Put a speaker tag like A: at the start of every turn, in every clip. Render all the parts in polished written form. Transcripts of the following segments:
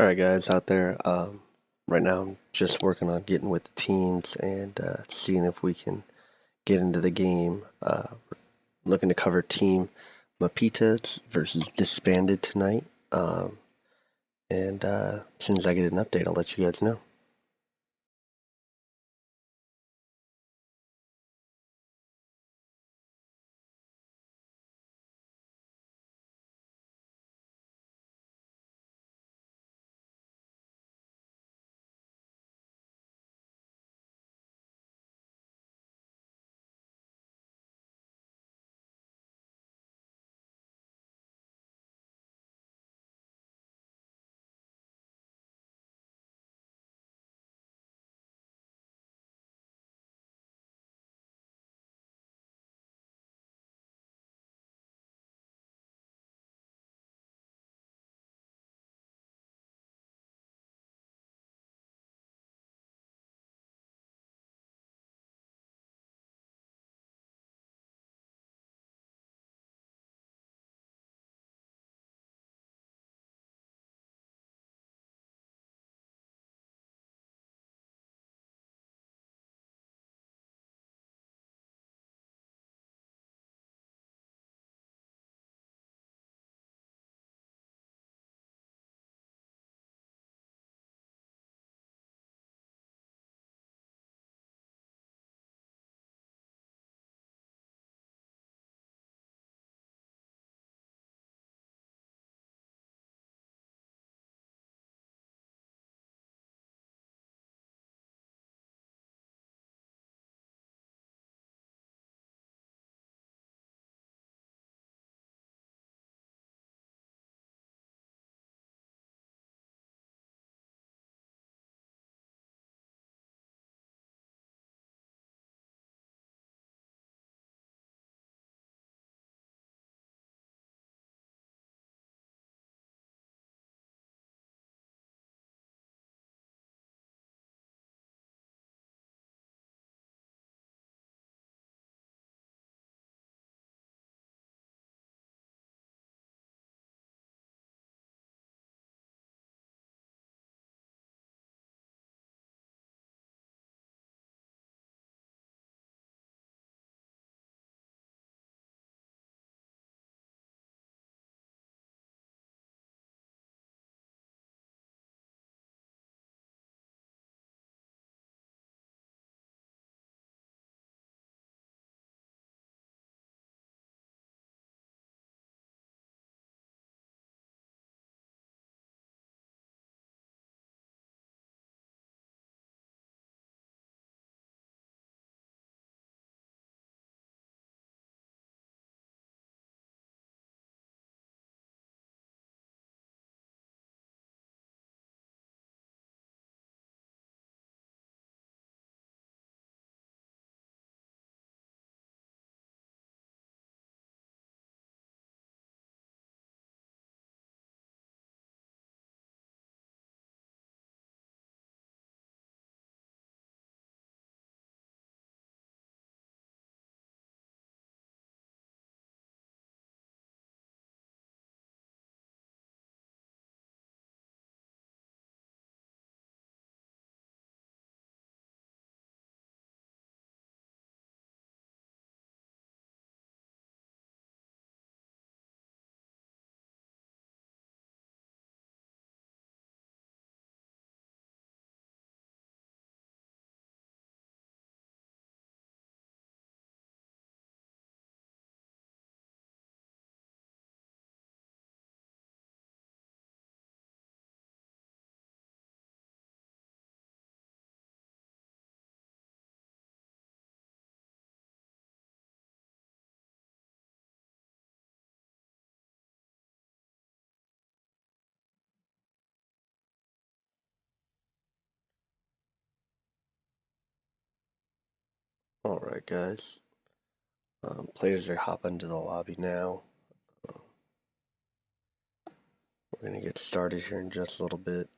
A: Alright guys out there, right now I'm just working on getting with the teams and seeing if we can get into the game. Looking to cover team Mapitas versus Disbanded tonight. And as soon as I get an update, I'll let you guys know. Alright guys, players are hopping into the lobby now. We're going to get started here in just a little bit.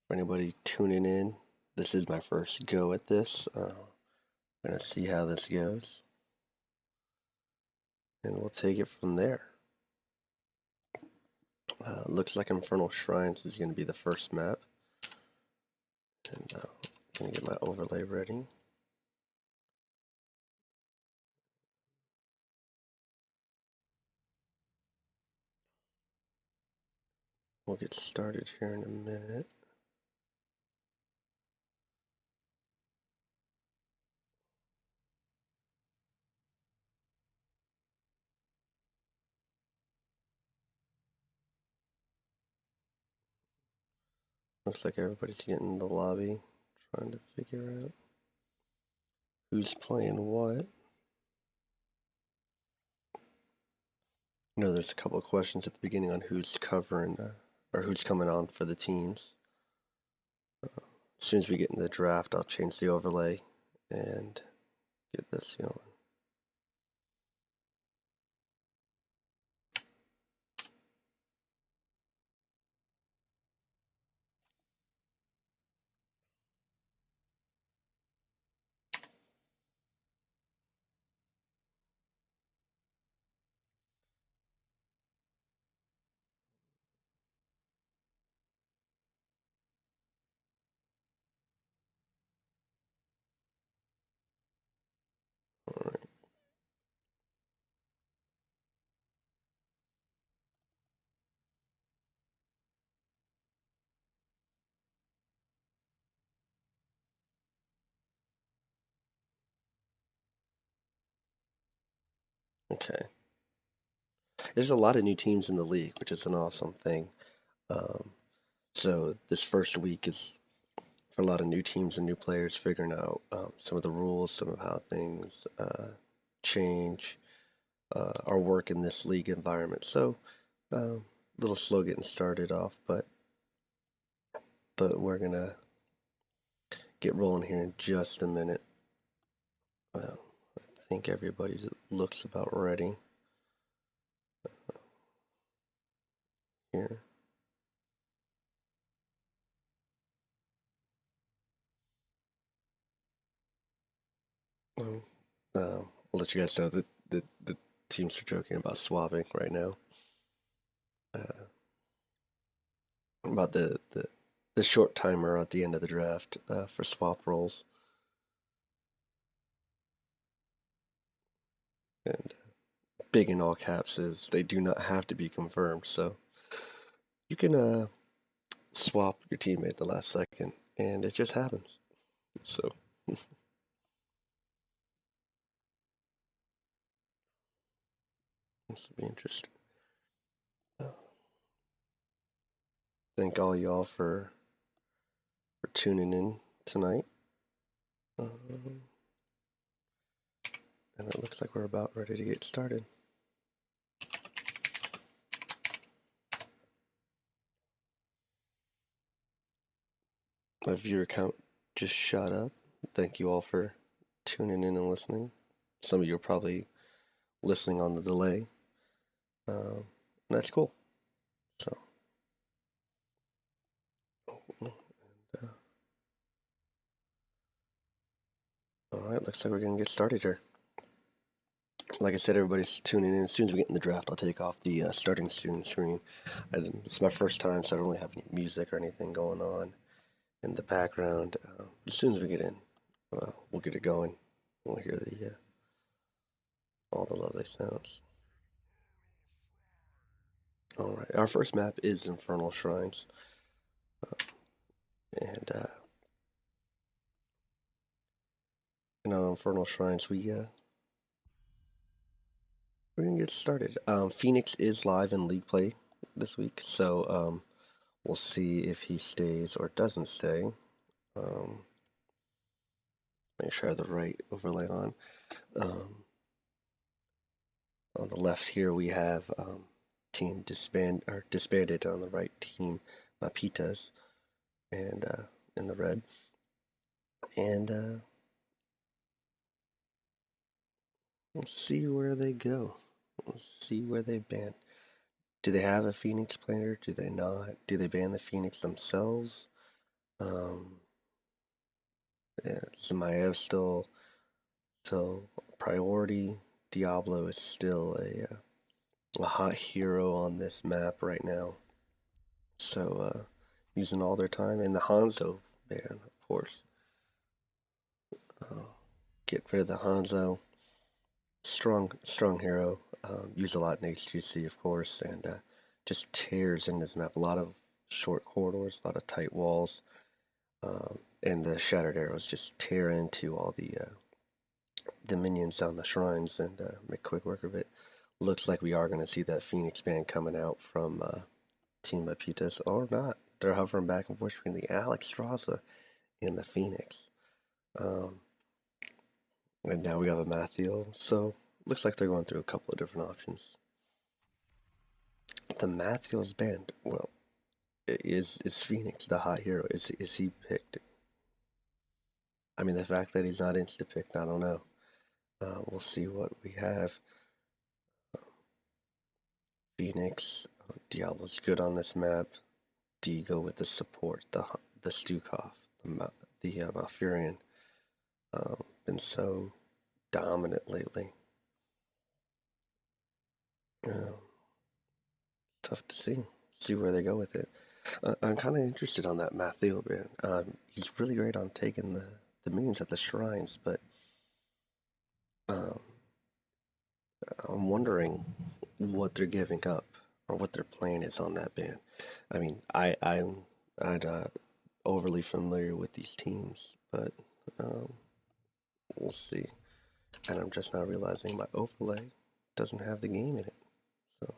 A: For anybody tuning in, this is my first go at this. I'm going to see how this goes. And we'll take it from there. Looks like Infernal Shrines is going to be the first map. And I'm going to get my overlay ready. We'll get started here in a minute. Looks like everybody's getting in the lobby, trying to figure out who's playing what. I know there's a couple of questions at the beginning on who's covering or who's coming on for the teams. As soon as we get in the draft, I'll change the overlay and get this going. All right. Okay. There's a lot of new teams in the league, which is an awesome thing. So this first week is for a lot of new teams and new players figuring out some of the rules, some of how things change or work in this league environment. So a little slow getting started off, but we're gonna get rolling here in just a minute. I think everybody looks about ready here. Um, I'll let you guys know that the teams are joking about swapping right now. About the short timer at the end of the draft for swap roles. And big in all caps is they do not have to be confirmed. So you can swap your teammate the last second, and it just happens. So this will be interesting. Thank all y'all for tuning in tonight. And it looks like we're about ready to get started. My viewer count just shot up. Thank you all for tuning in and listening. Some of you are probably listening on the delay. That's cool. So, and, all right, looks like we're gonna get started here. Like I said, everybody's tuning in. As soon as we get in the draft, I'll take off the starting student screen. It's my first time, so I don't really have any music or anything going on in the background. As soon as we get in, we'll get it going. We'll hear the all the lovely sounds. All right, our first map is Infernal Shrines, and in Infernal Shrines, we're gonna get started. Phoenix is live in League Play this week, so we'll see if he stays or doesn't stay. Make sure I have the right overlay on. On the left here we have team disbanded. On the right, team Mapitas, and in the red. And we'll see where they go. We'll see where they ban. Do they have a Phoenix player? Do they not? Do they ban the Phoenix themselves? Yeah, Zemaev still priority. Diablo is still a hot hero on this map right now. So using all their time, and the Hanzo ban, of course. Uh, get rid of the Hanzo. Strong hero. Used a lot in HGC, of course, and just tears in this map. A lot of short corridors, a lot of tight walls, and the Shattered Arrows just tear into all the minions on the shrines and make quick work of it. Looks like we are going to see that Phoenix band coming out from Team Mapitas, or not. They're hovering back and forth between the Alexstrasza and the Phoenix. Um, and now we have a Mathiel, so looks like they're going through a couple of different options. The Mathiel's band, well, is Phoenix the hot hero? Is he picked? I mean, the fact that he's not insta-picked, I don't know. We'll see what we have. Phoenix, Diablo's good on this map. Do you go with the support, the Stukov, the Malfurion? Been so dominant lately. Tough to see where they go with it. I'm kind of interested on that Mathiel band. He's really great on taking the minions at the shrines, but um, I'm wondering what they're giving up or what their plan is on that band. I mean, I'm not overly familiar with these teams, but we'll see. And I'm just now realizing my overlay doesn't have the game in it. So,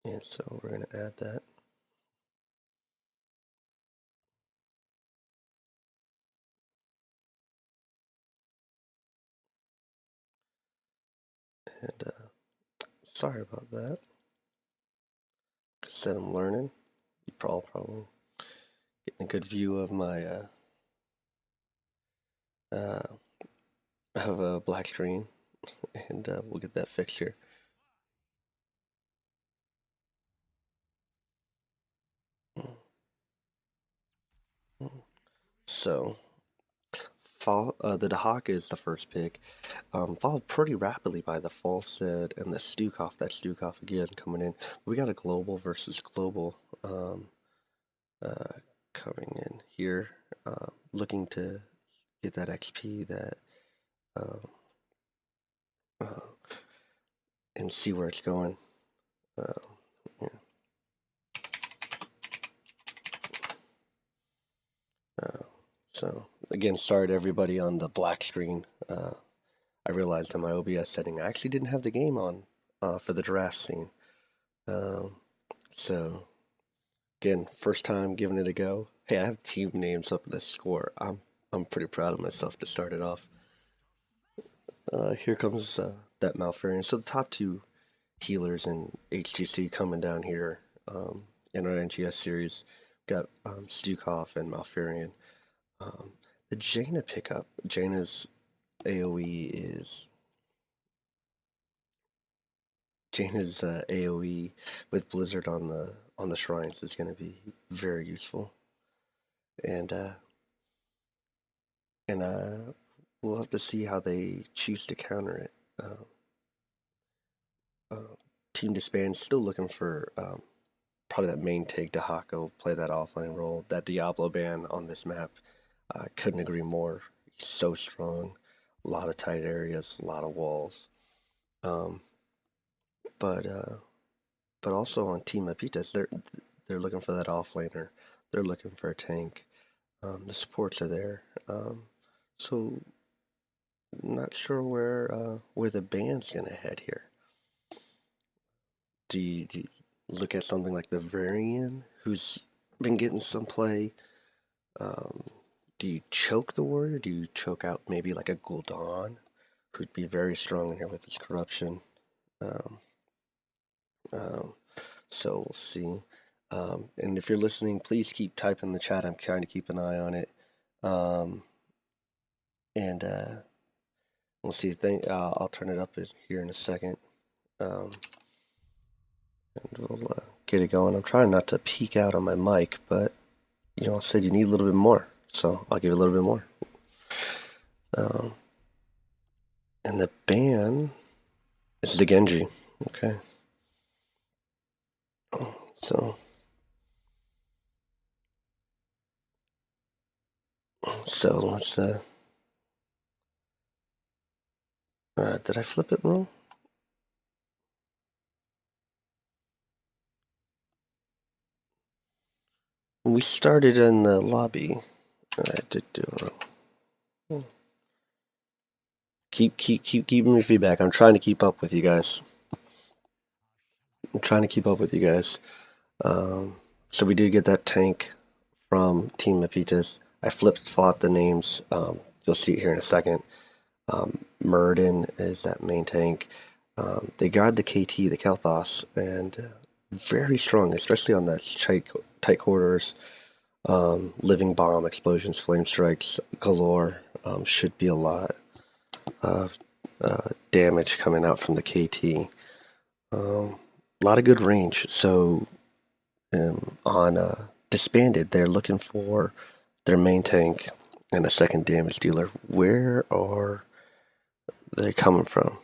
A: and so we're gonna add that. And sorry about that. Like I said, I'm learning. You probably getting a good view of my uh, of a black screen, and we'll get that fixed here. So, the Dahak is the first pick, followed pretty rapidly by the Falseid and the Stukov. That Stukov again coming in. We got a global versus global uh, coming in here, looking to get that XP that uh, uh, and see where it's going. Yeah. So again, sorry to everybody on the black screen. I realized on my OBS setting I actually didn't have the game on for the draft scene. Um, so again, first time giving it a go. Hey, I have team names up in the score. I'm pretty proud of myself to start it off. Here comes that Malfurion. So the top two healers in HGC coming down here in our NGS series. Got Stukov and Malfurion. Um, the Jaina pickup. Jaina's AoE is Jaina's AoE with Blizzard on the shrines is going to be very useful, and we'll have to see how they choose to counter it. Uh, Team Disband still looking for probably that main take to Hako, play that offline role. That Diablo ban on this map, I couldn't agree more. He's so strong, a lot of tight areas, a lot of walls. Um, but also on Team Mapitas, they're looking for that offlaner. They're looking for a tank. The supports are there. So not sure where the band's gonna head here. Do you look at something like the Varian, who's been getting some play? Um, do you choke the warrior? Do you choke out maybe like a Gul'dan, who'd be very strong in here with his corruption? Um, um, so we'll see. And if you're listening, please keep typing in the chat. I'm trying to keep an eye on it. And we'll see. I'll turn it up here in a second. And we'll get it going. I'm trying not to peek out on my mic, but I said you need a little bit more, so I'll give it a little bit more. And the ban is the Genji. Okay. So let's did I flip it wrong? We started in the lobby. I did do it wrong. Keep giving me feedback. I'm trying to keep up with you guys. So we did get that tank from Team Mapitas. I flip-flopped the names. You'll see it here in a second. Murden is that main tank. They guard the KT, the Kalthos, and very strong, especially on that tight quarters. Living bomb, explosions, flame strikes galore. Should be a lot of damage coming out from the KT. A lot of good range. So on Disbanded, they're looking for their main tank and a second damage dealer. Where are they coming from?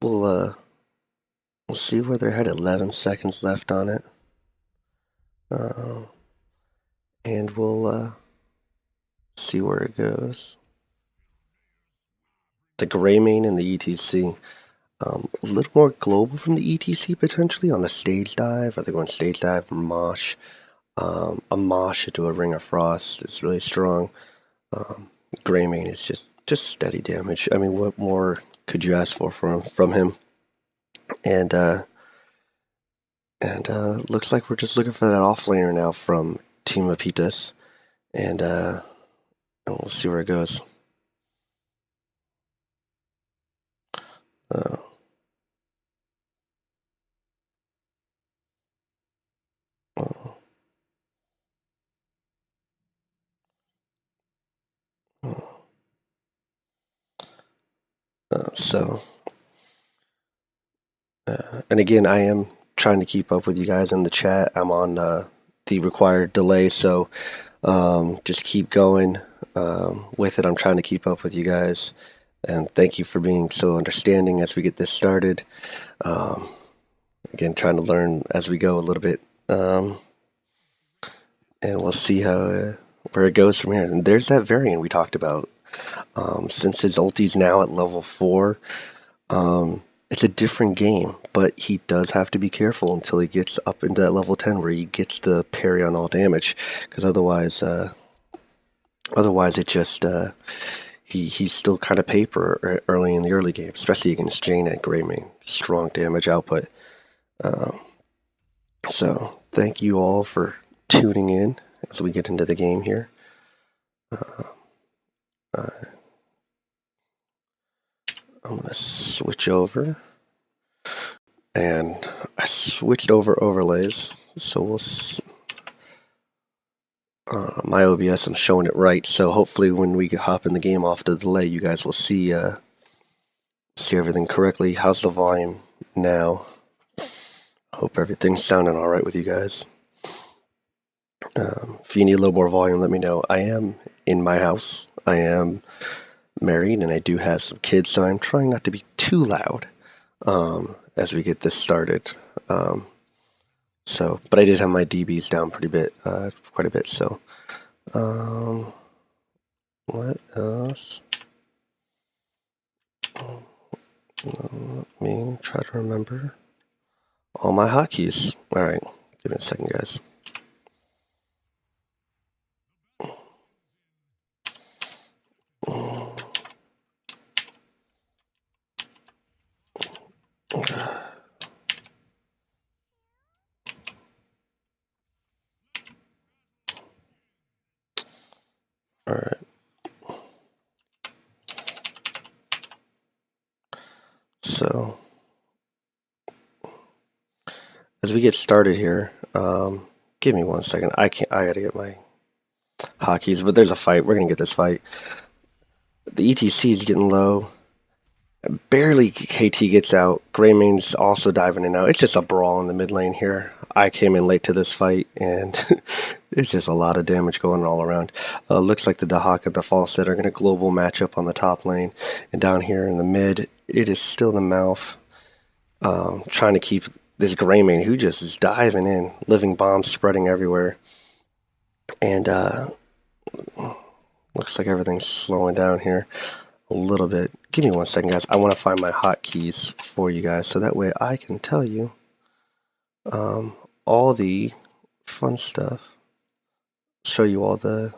A: We'll see where they're at. 11 seconds left on it, and we'll see where it goes. The Greymane and the ETC. A little more global from the ETC potentially on the stage dive. Are they going stage dive or mosh? A mosh into a Ring of Frost is really strong. Greymane is just steady damage. I mean, what more could you ask for from him? And looks like we're just looking for that offlaner now from Team Mapitas, and we'll see where it goes. And again, I am trying to keep up with you guys in the chat. I'm on the required delay, so just keep going with it. I'm trying to keep up with you guys, and thank you for being so understanding as we get this started. Again, trying to learn as we go a little bit, and we'll see how where it goes from here. And there's that variant we talked about. Since his ulti's now at level 4, it's a different game, but he does have to be careful until he gets up into that level 10 where he gets the parry on all damage, because otherwise it just he's still kind of paper early in the early game, especially against Jane and Greymane. Strong damage output. So thank you all for tuning in as we get into the game here. I'm going to switch over, and I switched over overlays, so we'll my OBS, I'm showing it right, so hopefully when we hop in the game off the delay, you guys will see everything correctly. How's the volume now? Hope everything's sounding all right with you guys. If you need a little more volume, let me know. I am in my house. I am married, and I do have some kids, so I'm trying not to be too loud as we get this started. But I did have my DBs down quite a bit. So, let us. Let me try to remember all my hotkeys. All right, give me a second, guys. All right. So, as we get started here, give me 1 second. I gotta get my hotkeys, but there's a fight. We're gonna get this fight. The ETC is getting low. Barely KT gets out. Greymane's also diving in now. It's just a brawl in the mid lane here. I came in late to this fight, and it's just a lot of damage going all around. Looks like the Dahak and the Falstad are going to global match up on the top lane, and down here in the mid, it is still the Mouth trying to keep this Greymane who just is diving in, living bombs spreading everywhere, and looks like everything's slowing down here a little bit. Give me 1 second, guys. I want to find my hotkeys for you guys so that way I can tell you all the fun stuff, show you all the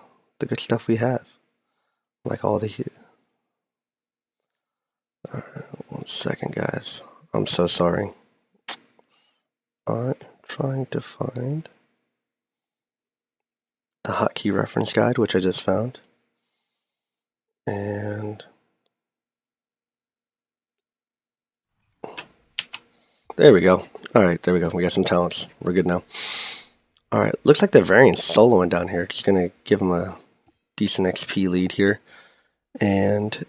A: good stuff we have, like all the. All right, 1 second, guys. I'm so sorry. Alright, trying to find the hotkey reference guide, which I just found, and there we go. Alright, there we go. We got some talents. We're good now. Alright, looks like the variant's soloing down here. Just gonna give him a decent XP lead here. And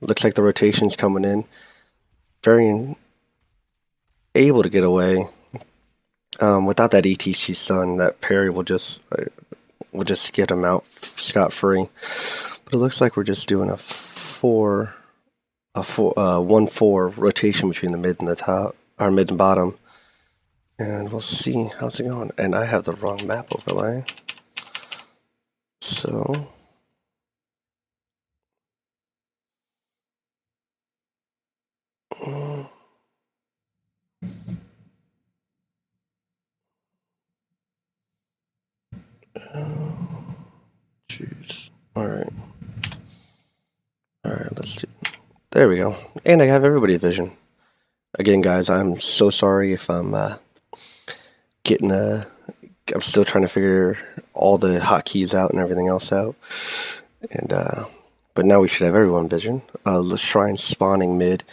A: looks like the rotation's coming in. Variant able to get away. Without that ETC stun, that parry will just get him out scot-free. But it looks like we're just doing a 1-4 rotation between the mid and the top, or mid and bottom, and we'll see how's it going. And I have the wrong map overlay, so choose. All right, let's do. There we go. And I have everybody vision. Again, guys, I'm so sorry if I'm I'm still trying to figure all the hotkeys out and everything else out. And but now we should have everyone vision. Let's try and spawning mid.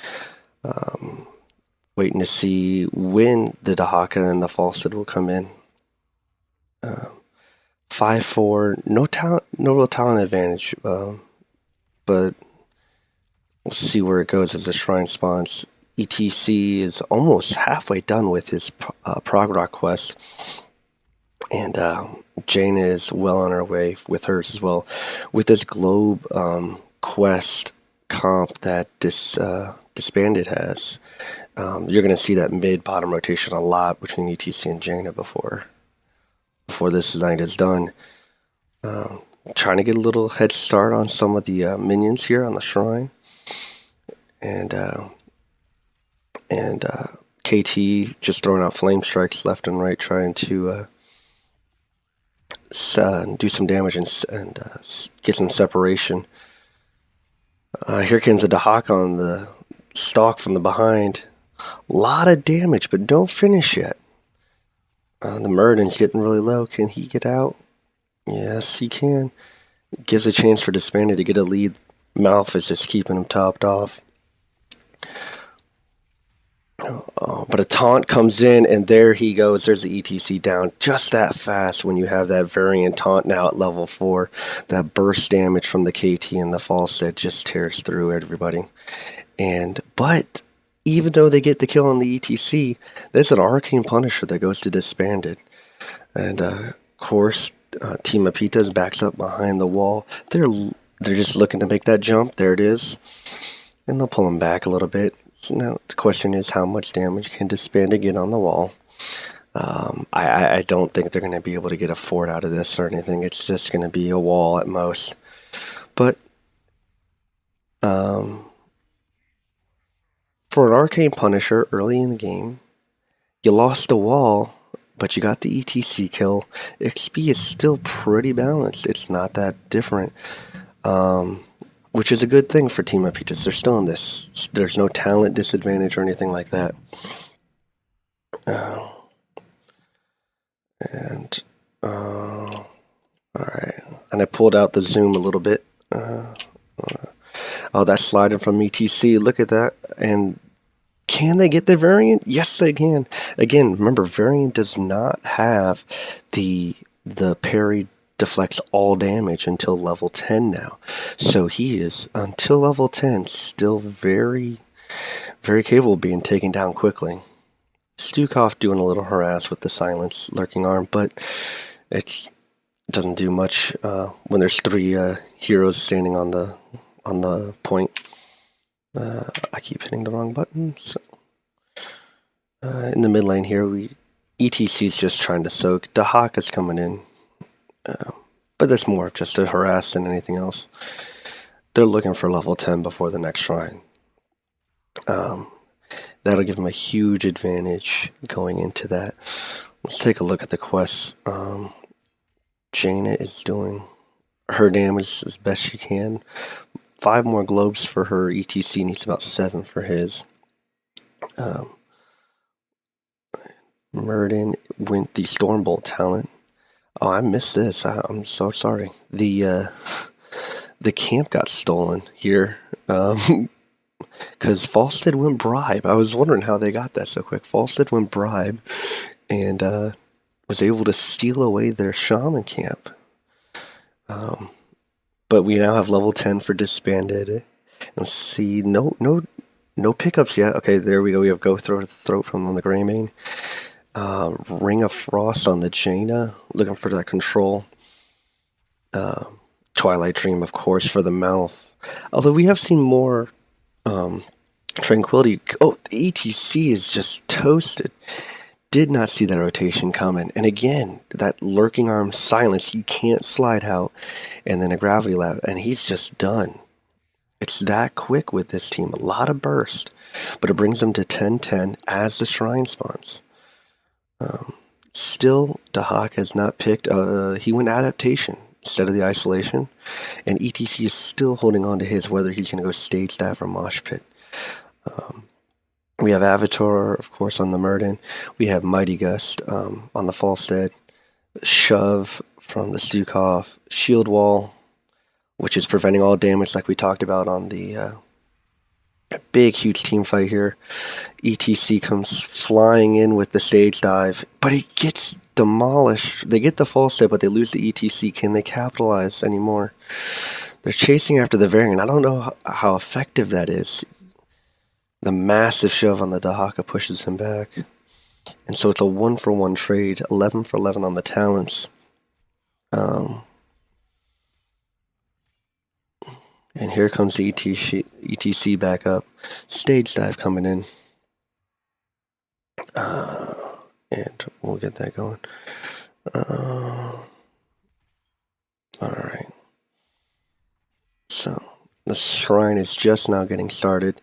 A: Waiting to see when the Dahaka and the Falstad will come in. 5-4, no real talent advantage, but we'll see where it goes as the shrine spawns. ETC is almost halfway done with his prog rock quest, and Jaina is well on her way with hers as well. With this globe quest comp that Disbanded has, you're going to see that mid-bottom rotation a lot between ETC and Jaina before this night is done. Trying to get a little head start on some of the minions here on the shrine, and KT just throwing out flame strikes left and right, trying to do some damage and get some separation. Here comes a Dahak on the stalk from the behind. A lot of damage, but don't finish yet. The Muradin's getting really low. Can he get out? Yes, he can. Gives a chance for Disbanded to get a lead. Mouth is just keeping him topped off. But a taunt comes in, and there he goes. There's the ETC down just that fast when you have that variant taunt now at level 4. That burst damage from the KT and the Falstad just tears through everybody. But even though they get the kill on the ETC, there's an Arcane Punisher that goes to Disbanded. And of course, Team Mapitas backs up behind the wall. They're just looking to make that jump. There it is. And they'll pull him back a little bit. So now the question is, how much damage can Disbanded get on the wall? I don't think they're going to be able to get a fort out of this or anything. It's just going to be a wall at most. But for an Arcane Punisher early in the game, you lost the wall, but you got the ETC kill. XP is still pretty balanced. It's not that different. Which is a good thing for Team Mapitas. They're still in this. There's no talent disadvantage or anything like that. Alright. And I pulled out the zoom a little bit. Oh, that's sliding from ETC. Look at that. And can they get the variant? Yes, they can. Again, remember, variant does not have the parry deflects all damage until level 10 now. So he is, until level 10, still very, very capable of being taken down quickly. Stukov doing a little harass with the silence lurking arm, but it doesn't do much when there's three heroes standing on the point. I keep hitting the wrong button. So in the mid lane here, ETC's just trying to soak. Dahaka's coming in, but that's more just to harass than anything else. They're looking for level 10 before the next shrine. That'll give them a huge advantage going into that. Let's take a look at the quests. Jaina is doing her damage as best she can. 5 more globes for her. ETC needs about 7 for his. Murden went the Stormbolt talent. Oh, I missed this. I'm so sorry. The camp got stolen here. Because Falstead went bribe. I was wondering how they got that so quick. Falstead went bribe and was able to steal away their shaman camp. But we now have level 10 for Disbanded. Let's see. No pickups yet. Okay, there we go. We have Go Throat from the Greymane. Ring of Frost on the Jaina. Looking for that control. Twilight Dream, of course, for the mouth. Although we have seen more Tranquility. Oh, the ETC is just toasted. Did not see that rotation coming. And again, that lurking arm silence. He can't slide out. And then a gravity lab. And he's just done. It's that quick with this team. A lot of burst. But it brings them to 10-10 as the shrine spawns. Still, Dahak has not picked. He went adaptation instead of the isolation. And ETC is still holding on to his, whether he's going to go stage dive or mosh pit. We have Avatar, of course, on the Murden. We have Mighty Gust on the Falstead. Shove from the Stukov. Shield Wall, which is preventing all damage like we talked about on the big, huge team fight here. ETC comes flying in with the stage dive, but it gets demolished. They get the Falstead, but they lose the ETC. Can they capitalize anymore? They're chasing after the variant. I don't know how effective that is. The massive shove on the Dahaka pushes him back. And so it's a 1-for-1 trade. 11 for 11 on the talents. And here comes the ETC back up. Stage dive coming in. And we'll get that going. Alright. So, the shrine is just now getting started.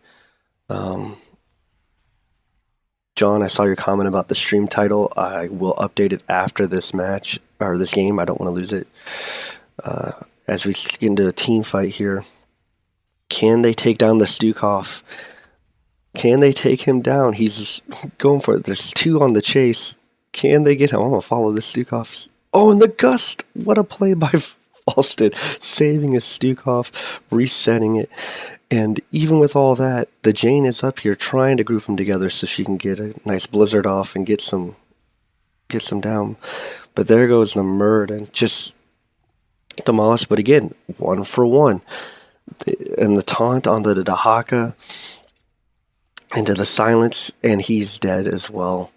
A: John, I saw your comment about the stream title. I will update it after this match, or this game. I don't want to lose it. As we get into a team fight here, can they take down the Stukov? Can they take him down? He's going for it. There's 2 on the chase. Can they get him? I'm going to follow the Stukov. Oh, and the Gust! What a play by Falstead. Saving his Stukov, resetting it. And even with all that, the Jane is up here trying to group them together so she can get a nice blizzard off and get some down. But there goes the Murd and just demolished. But again, 1-for-1. And the taunt onto the Dahaka into the silence, and he's dead as well.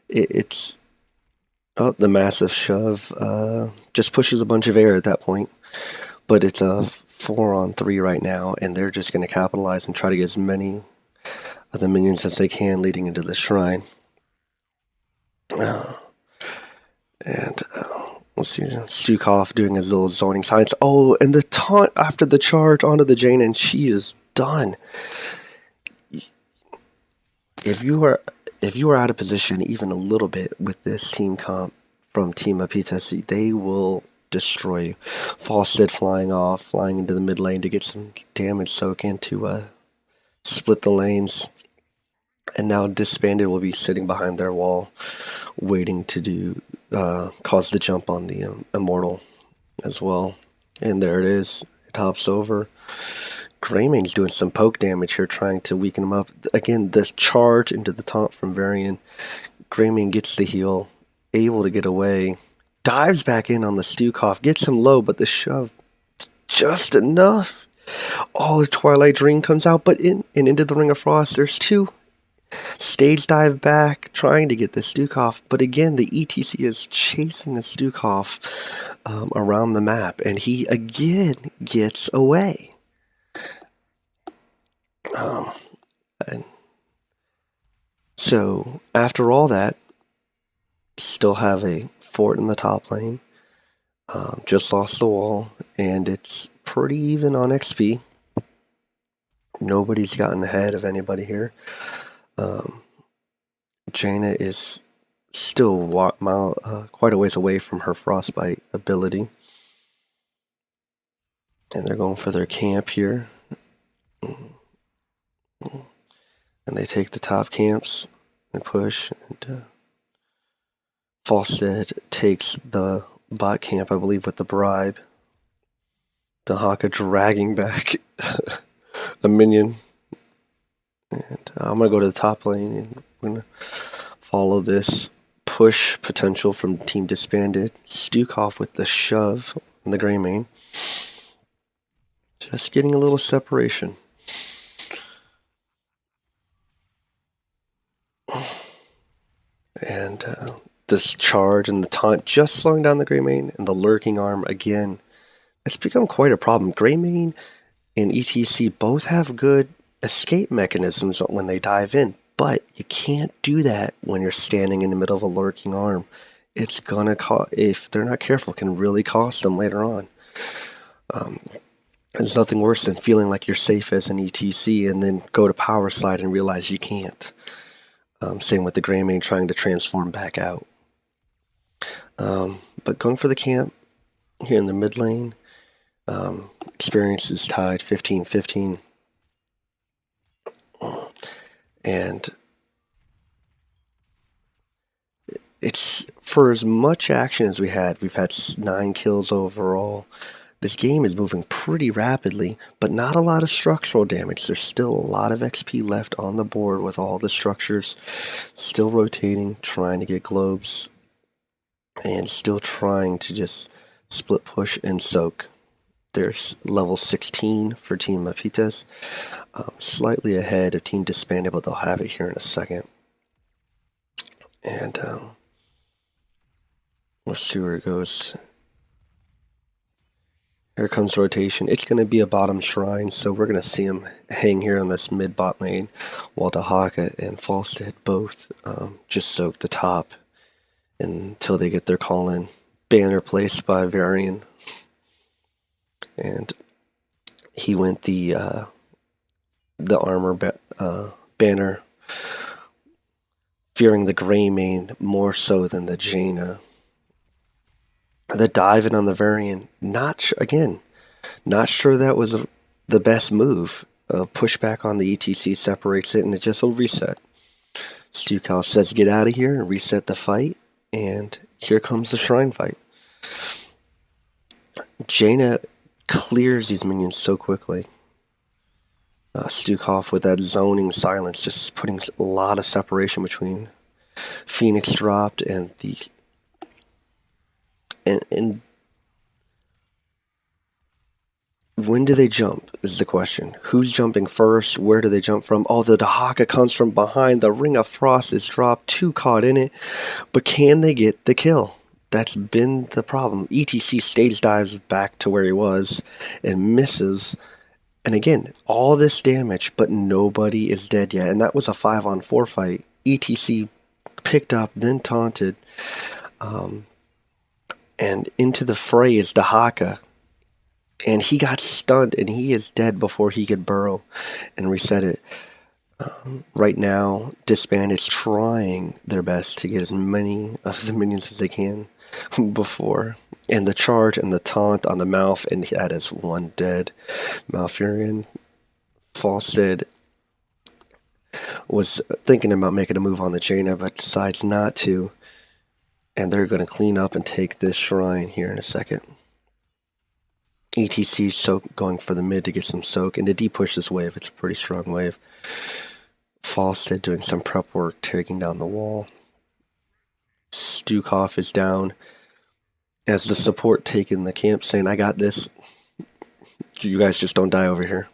A: It's the massive shove just pushes a bunch of air at that point. But it's a 4-on-3 right now, and they're just going to capitalize and try to get as many of the minions as they can leading into the shrine. And let's see, Stukov doing his little zoning science. Oh, and the taunt after the charge onto the Jane, and she is done. If you are out of position even a little bit with this team comp from Team Mapitas, they will destroy you. Falstead flying into the mid lane to get some damage soak in to split the lanes. And now Disbanded will be sitting behind their wall, waiting to cause the jump on the Immortal as well. And there it is. It hops over. Greymane's doing some poke damage here, trying to weaken him up. Again, this charge into the taunt from Varian. Greymane gets the heal, able to get away. Dives back in on the Stukov, gets him low, but the shove just enough. Oh, the Twilight Dream comes out, but into the Ring of Frost. There's 2. Stage dive back, trying to get the Stukov, but again, the ETC is chasing the Stukov around the map, and he again gets away. And so after all that, still have a fort in the top lane. Just lost the wall, and it's pretty even on XP. Nobody's gotten ahead of anybody here. Jaina is still quite a ways away from her frostbite ability. And they're going for their camp here. And they take the top camps and push. And Falstead takes the bot camp, I believe, with the bribe. Dahaka dragging back a minion. And I'm going to go to the top lane, and we're going to follow this push potential from Team Disbanded. Stukov with the shove in the Greymane. Just getting a little separation. And this charge and the taunt just slowing down the Greymane, and the lurking arm again. It's become quite a problem. Greymane and ETC both have good escape mechanisms when they dive in, but you can't do that when you're standing in the middle of a lurking arm. It's gonna cost, if they're not careful, can really cost them later on. There's nothing worse than feeling like you're safe as an ETC and then go to power slide and realize you can't. Same with the Greymane trying to transform back out. But going for the camp here in the mid lane. Experience is tied 15-15. And it's for as much action as we've had 9 kills overall. This game is moving pretty rapidly, but not a lot of structural damage. There's still a lot of XP left on the board with all the structures still rotating, trying to get globes, and still trying to just split push and soak. There's level 16 for Team Mapitas, slightly ahead of Team Disbanded, but they'll have it here in a second. And let's see where it goes. Here comes rotation. It's going to be a bottom shrine, so we're going to see him hang here on this mid bot lane, while Dahaka and Falstead both just soak the top until they get their call in. Banner placed by Varian, and he went the armor banner, fearing the Greymane more so than the Jaina. The dive in on the Varian, not sure that was the best move. Pushback on the ETC separates it, and it just will reset. Stukov says get out of here and reset the fight, and here comes the shrine fight. Jaina clears these minions so quickly. Stukov with that zoning silence, just putting a lot of separation between Phoenix dropped and the... And when do they jump is the question. Who's jumping first? Where do they jump from? Oh, the Dahaka comes from behind. The Ring of Frost is dropped. 2 caught in it. But can they get the kill? That's been the problem. ETC stage dives back to where he was and misses. And again, all this damage, but nobody is dead yet. And that was a 5-on-4 fight. ETC picked up, then taunted. And into the fray is Dahaka. And he got stunned, and he is dead before he could burrow and reset it. Right now, Disbanded is trying their best to get as many of the minions as they can before. And the charge and the taunt on the Malf, and that is 1 dead. Malfurion. Falstead was thinking about making a move on the Jaina, but decides not to. And they're going to clean up and take this shrine here in a second. ETC going for the mid to get some soak, and to de-push this wave. It's a pretty strong wave. Falstead doing some prep work, taking down the wall. Stukov is down as the support taking the camp, saying, I got this. You guys just don't die over here.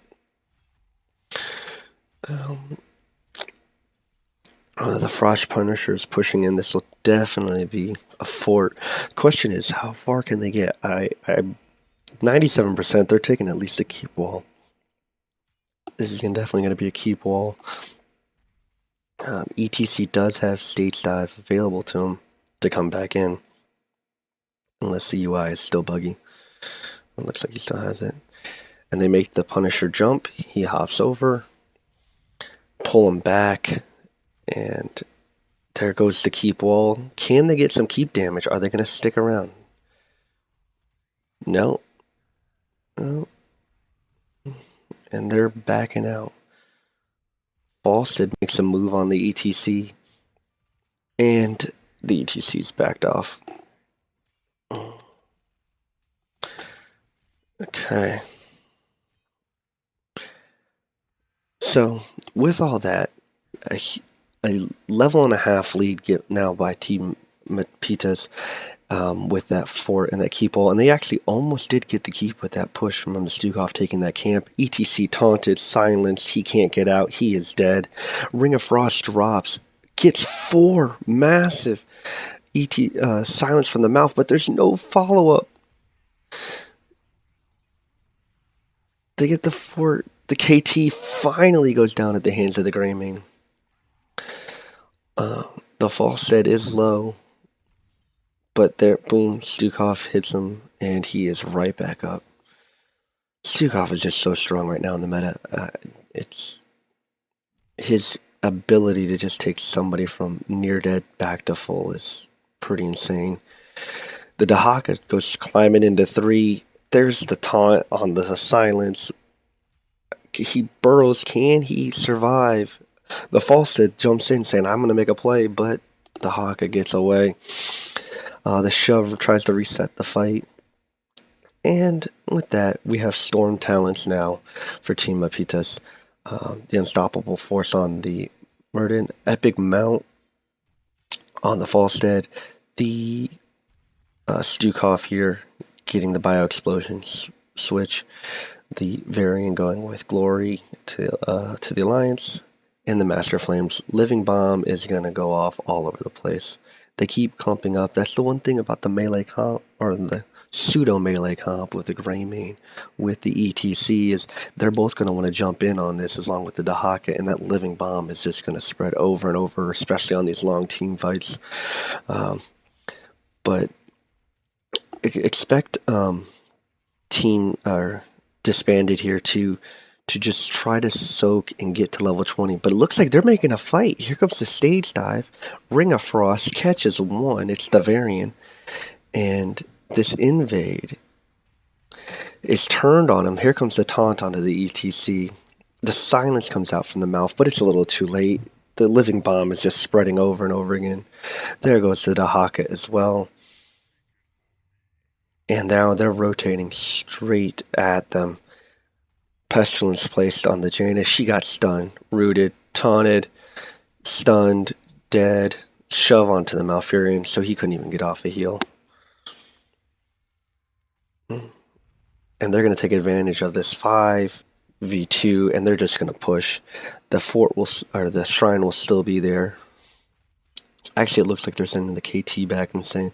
A: The Frost Punisher is pushing in. This will definitely be a fort. Question is, how far can they get? I 97%. They're taking at least a keep wall. This is definitely going to be a keep wall. ETC does have stage dive available to him to come back in, unless the UI is still buggy. It looks like he still has it. And they make the Punisher jump. He hops over, pull him back, and there goes the keep wall. Can they get some keep damage? Are they going to stick around? No. No. And they're backing out. Falstead makes a move on the ETC, and the ETC's backed off. Okay. So, with all that, a level and a half lead get now by Team Mapitas with that fort and that keep wall. And they actually almost did get the keep with that push from the Stukov taking that camp. ETC taunted, silenced, he can't get out, he is dead. Ring of Frost drops, gets 4 massive silence from the mouth, but there's no follow-up. They get the fort. The KT finally goes down at the hands of the Greymane. The Falstead is low, but there, boom, Stukov hits him, and he is right back up. Stukov is just so strong right now in the meta. It's his ability to just take somebody from near dead back to full is pretty insane. The Dahaka goes climbing into 3. There's the taunt on the silence. He burrows. Can he survive? The Falstead jumps in saying, I'm going to make a play, but the Haka gets away. The shove tries to reset the fight. And with that, we have Storm talents now for Team Mapitas. The Unstoppable Force on the Murden. Epic Mount on the Falstead. The Stukov here getting the Bio Explosion switch. The Varian going with Glory to the Alliance. And the Master Flames Living Bomb is going to go off all over the place. They keep clumping up. That's the one thing about the melee comp, or the pseudo-melee comp with the Greymane, with the ETC, is they're both going to want to jump in on this along with the Dahaka, and that Living Bomb is just going to spread over and over, especially on these long team fights. But expect Team Disbanded here to just try to soak and get to level 20. But it looks like they're making a fight. Here comes the stage dive. Ring of Frost catches 1. It's the Varian. And this invade is turned on him. Here comes the taunt onto the ETC. The silence comes out from the mouth, but it's a little too late. The Living Bomb is just spreading over and over again. There goes the Dahaka as well. And now they're rotating straight at them. Pestilence placed on the Jaina. She got stunned, rooted, taunted, stunned, dead, shove onto the Malfurion, so he couldn't even get off a heal. And they're going to take advantage of this 5v2, and they're just going to push. The fort will, or the shrine will still be there. Actually, it looks like they're sending the KT back and saying,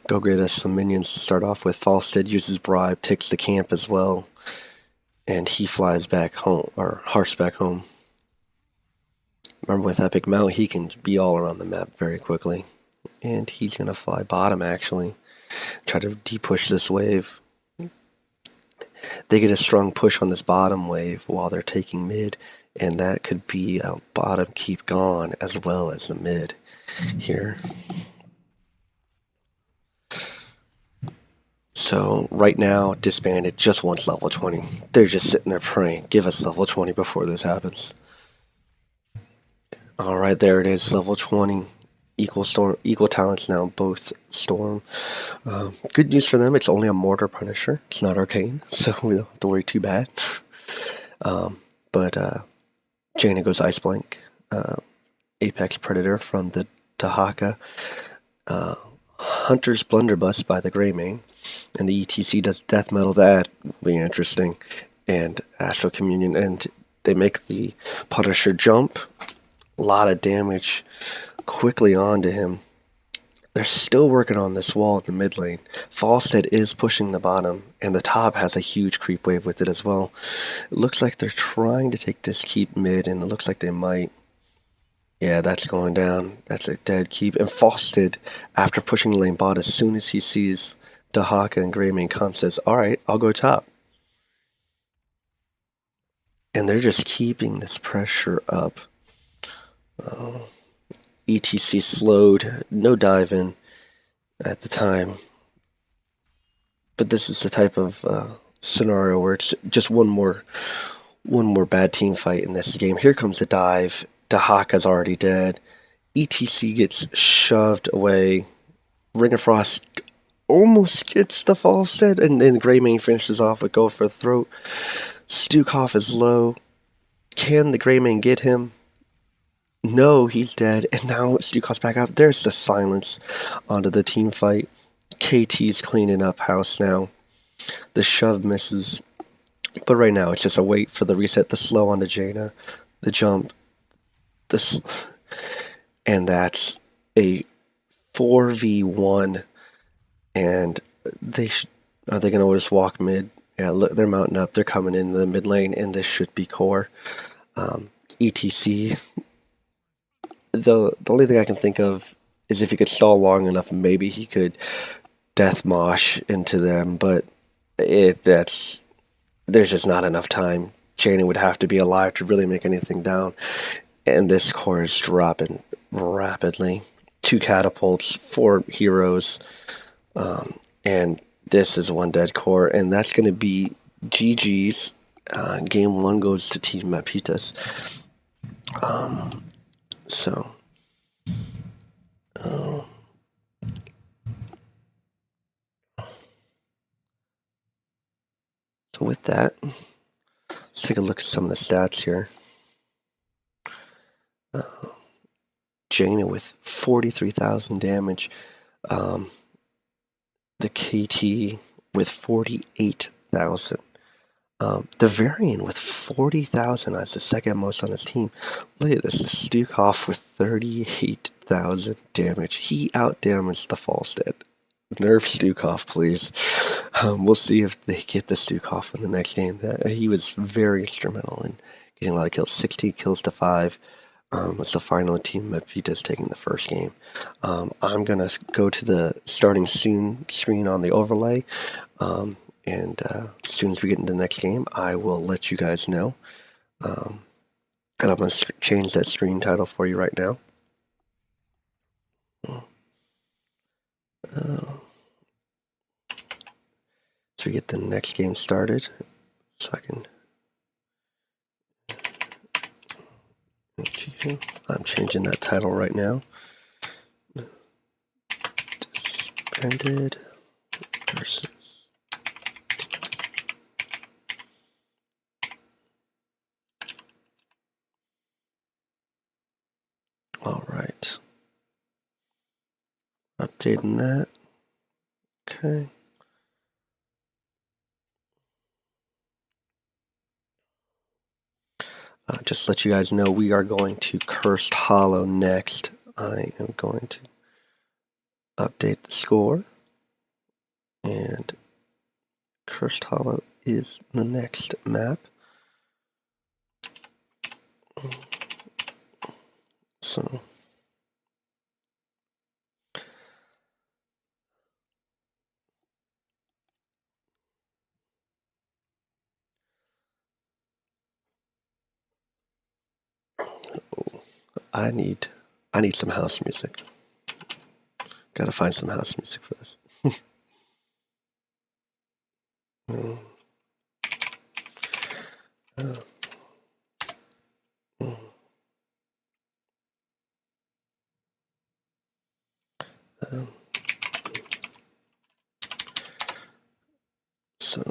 A: go get us some minions to start off with. Falstead uses Bribe, takes the camp as well. And he flies back home, or harps back home. Remember, with Epic Mount, he can be all around the map very quickly. And he's going to fly bottom, actually. Try to de-push this wave. They get a strong push on this bottom wave while they're taking mid. And that could be a bottom keep gone, as well as the mid here. So, right now, Disbanded just wants level 20. They're just sitting there praying, give us level 20 before this happens. Alright, there it is, level 20. Equal talents now, both Storm. Good news for them, it's only a Mortar Punisher. It's not Arcane, so we don't have to worry too bad. But Jaina goes Ice Blank. Apex Predator from the Dahaka. Hunter's Blunderbuss by the Greymane, and the ETC does Death Metal. That will be interesting. And Astral Communion, and they make the Punisher jump, A lot of damage quickly onto him. They're still working on this wall in the mid lane. Falstead is pushing the bottom, and the top has a huge creep wave with it as well. It looks like they're trying to take this keep mid, and it looks like they might. Yeah, that's going down. That's a dead keep. And Falstead, after pushing the lane bot, as soon as he sees Dahaka and Greymane come, says, alright, I'll go top. And they're just keeping this pressure up. ETC slowed, no dive in at the time. But this is the type of scenario where it's just one more bad team fight in this game. Here comes the dive. Dahaka's already dead. ETC gets shoved away. Ring of Frost almost gets the Falstead, and then Greymane finishes off with Go for the Throat. Stukov is low. Can the Greymane get him? No, he's dead. And now Stukov's back up. There's the silence onto the team fight. KT's cleaning up house now. The shove misses. But right now, it's just a wait for the reset. The slow onto Jaina. The jump. And that's a 4v1. And are they going to just walk mid? Yeah, look, they're mounting up. They're coming into the mid lane, and this should be core. ETC. The only thing I can think of is if he could stall long enough, maybe he could death mosh into them, but there's just not enough time. Jaina would have to be alive to really make anything down, and this core is dropping rapidly. 2 catapults, 4 heroes, and this is 1 dead core, and that's going to be GG's. Game 1 goes to Team Mapitas. So with that, let's take a look at some of the stats here. Jaina with 43,000 damage. The KT with 48,000. The Varian with 40,000 as the second most on his team. Look at this, the Stukov with 38,000 damage. He outdamaged the Falstead. Nerf Stukov, please. We'll see if they get the Stukov in the next game. He was very instrumental in getting a lot of kills. 16 kills to 5. It's the final. Team Mapitas taking the first game. I'm going to go to the starting soon screen on the overlay. And as soon as we get into the next game, I will let you guys know. And I'm going to change that screen title for you right now. So we get the next game started. So I can... I'm changing that title right now. Disbanded versus... Alright. Updating that. Okay. Just to let you guys know, we are going to Cursed Hollow next. I am going to update the score. And Cursed Hollow is the next map. So... I need some house music. Gotta find some house music for this. So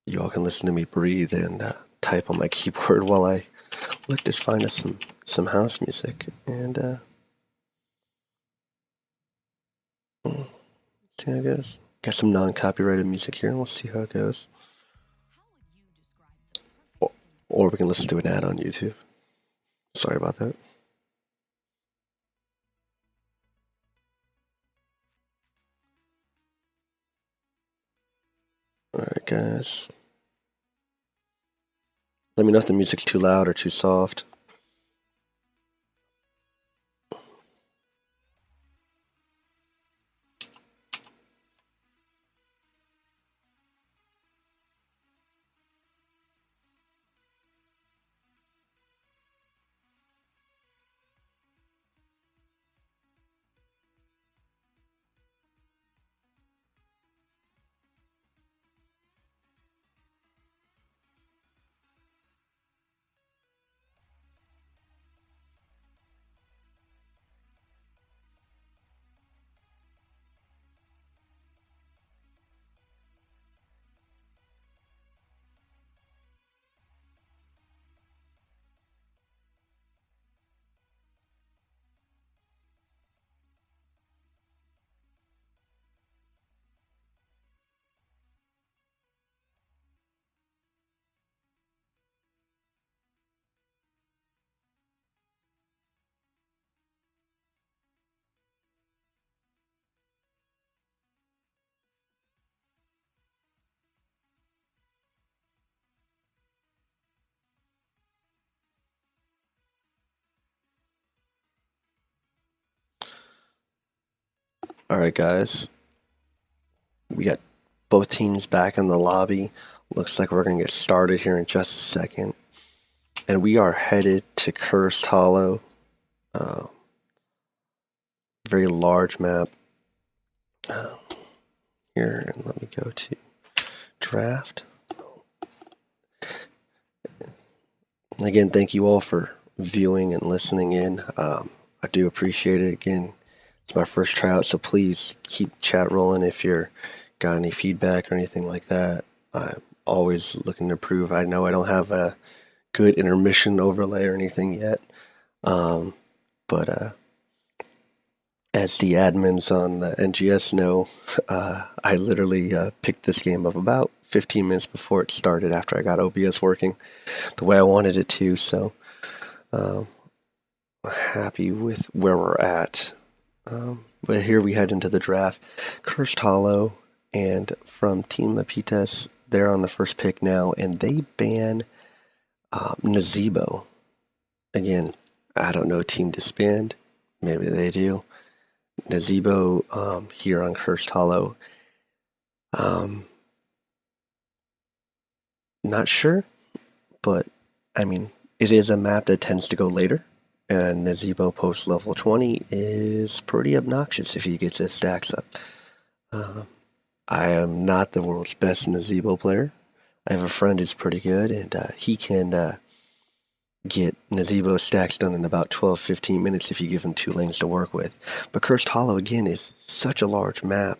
A: you all can listen to me breathe and type on my keyboard while I look to find us some house music, and see how it goes. Got some non-copyrighted music here, and we'll see how it goes. or we can listen to an ad on YouTube. Sorry about that. Alright, guys. Let me know if the music's too loud or too soft. Alright, guys. We got both teams back in the lobby. Looks like we're going to get started here in just a second. And we are headed to Cursed Hollow. Very large map. Here, and let me go to draft. Again, thank you all for viewing and listening in. I do appreciate it. Again, it's my first tryout, so please keep chat rolling if you're got any feedback or anything like that. I'm always looking to improve. I know I don't have a good intermission overlay or anything yet, but as the admins on the NGS know, I literally picked this game up about 15 minutes before it started after I got OBS working the way I wanted it to, so happy with where we're at. But here we head into the draft. Cursed Hollow, and from Team Mapitas, they're on the first pick now, and they ban Nazebo. Again, I don't know Team Disband. Maybe they do. Nazebo here on Cursed Hollow. Not sure, but I mean, it is a map that tends to go later. And Nazebo post level 20 is pretty obnoxious if he gets his stacks up. I am not the world's best Nazebo player. I have a friend who's pretty good, and he can get Nazebo stacks done in about 12-15 minutes if you give him 2 lanes to work with. But Cursed Hollow, again, is such a large map.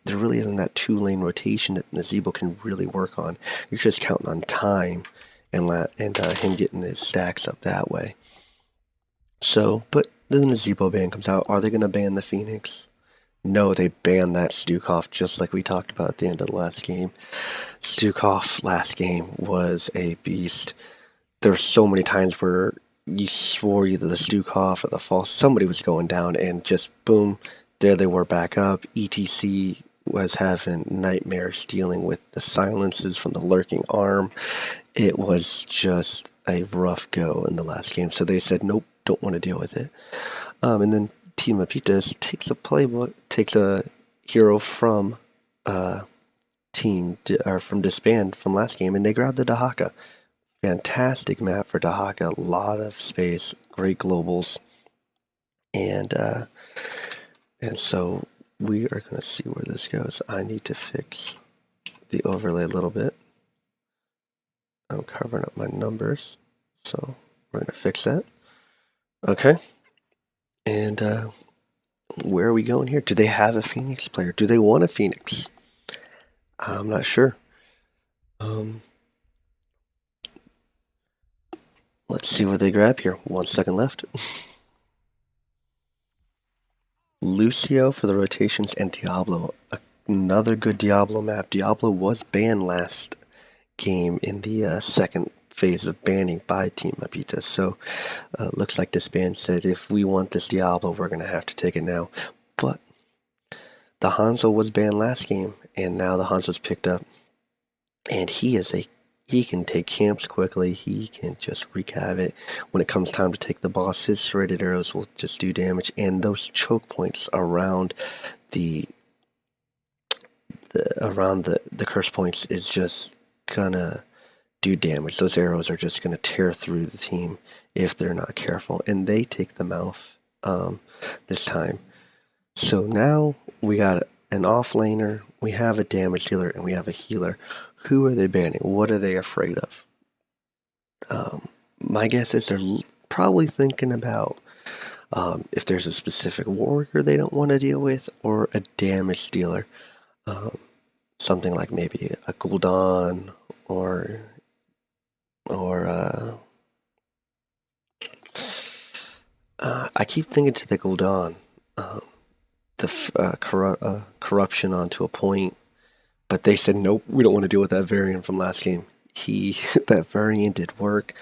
A: There really isn't that 2-lane rotation that Nazebo can really work on. You're just counting on time and him getting his stacks up that way. So, but the Nazebo ban comes out. Are they going to ban the Phoenix? No, they banned that Stukov just like we talked about at the end of the last game. Stukov last game was a beast. There were so many times where you swore either the Stukov or the false, somebody was going down, and just boom, there they were back up. ETC was having nightmares dealing with the silences from the lurking arm. It was just a rough go in the last game, so they said nope, don't want to deal with it. And then Team Mapitas takes a playbook, takes a hero from from Disband from last game, and they grab the Dahaka. Fantastic map for Dahaka, a lot of space, great globals, and so we are going to see where this goes. I need to fix the overlay a little bit. I'm covering up my numbers, so we're going to fix that. Okay, and where are we going here? Do they have a Phoenix player? Do they want a Phoenix? I'm not sure. Let's see what they grab here. 1 second left. Lucio for the rotations and Diablo. Another good Diablo map. Diablo was banned last game in the second phase of banning by Team Mapitas. So looks like Disbanded said, if we want this Diablo, we're going to have to take it now. But the Hanzo was banned last game, and now the Hanzo's picked up. And he can take camps quickly. He can just wreak havoc. When it comes time to take the boss, his serrated arrows will just do damage. And those choke points around the curse points is just gonna do damage. Those arrows are just gonna tear through the team if they're not careful, and they take them out this time. So now we got an off laner, we have a damage dealer, and we have a healer. Who are they banning? What are they afraid of? My guess is they're probably thinking about if there's a specific warrior they don't want to deal with, or a damage dealer. Something like maybe a Gul'dan or I keep thinking to the Gul'dan, corruption onto a point, but they said nope, we don't want to deal with that variant from last game. That variant did work.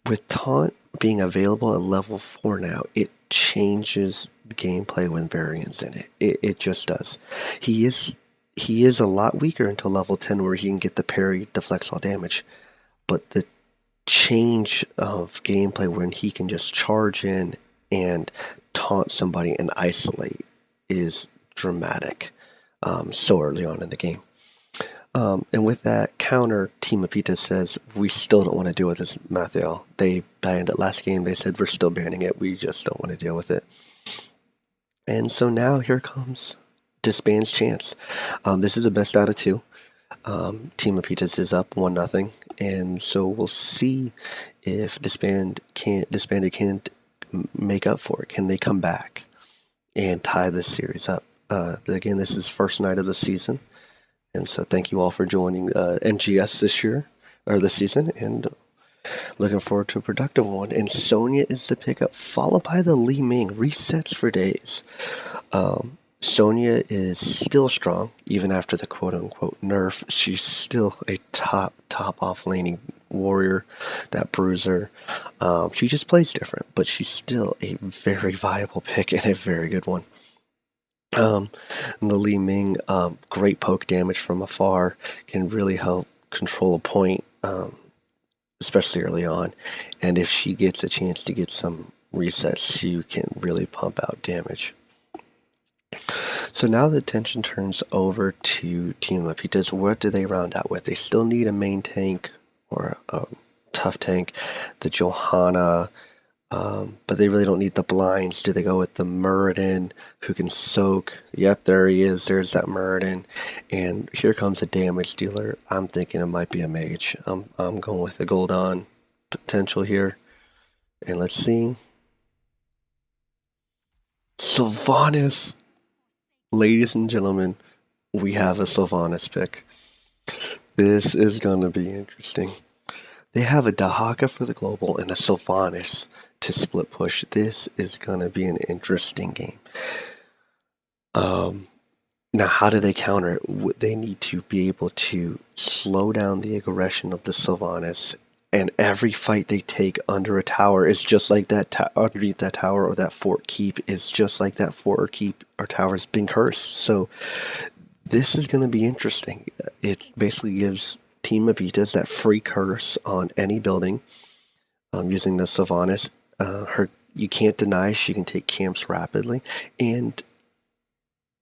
A: With taunt being available at level 4 now, it changes the gameplay when variants in it. It just does. He is a lot weaker until level 10 where he can get the parry, deflects all damage. But the change of gameplay when he can just charge in and taunt somebody and isolate is dramatic so early on in the game. And with that counter, Team Mapitas says, we still don't want to deal with this Mathiel. They banned it last game. They said, we're still banning it. We just don't want to deal with it. And so now here comes Disband's chance. This is a best out of 2. Team Mapitas is up 1-0. And so we'll see if Disbanded can't make up for it. Can they come back and tie this series up? Again, this is first night of the season. And so thank you all for joining NGS this season, and looking forward to a productive one. And Sonya is the pickup, followed by the Li Ming. Resets for days. Sonya is still strong, even after the quote-unquote nerf. She's still a top off-laning warrior, that bruiser. She just plays different, but she's still a very viable pick and a very good one. The Li Ming, great poke damage from afar, can really help control a point, especially early on. And if she gets a chance to get some resets, she can really pump out damage. So now the attention turns over to Team Mapitas. What do they round out with? They still need a main tank or a tough tank, the Johanna, but they really don't need the blinds. Do they go with the Muradin, who can soak? Yep, there he is. There's that Muradin. And here comes a damage dealer. I'm thinking it might be a mage. I'm going with the Gul'dan potential here. And let's see. Sylvanas! Ladies and gentlemen, we have a Sylvanas pick. This is going to be interesting. They have a Dahaka for the global and a Sylvanas to split push. This is going to be an interesting game. Now, how do they counter it? They need to be able to slow down the aggression of the Sylvanas, and every fight they take under a tower is just like that. Underneath that tower or that fort keep is just like that fort or keep or tower has been cursed. So this is going to be interesting. It basically gives Team Mapitas that free curse on any building using the Sylvanas. You can't deny she can take camps rapidly, and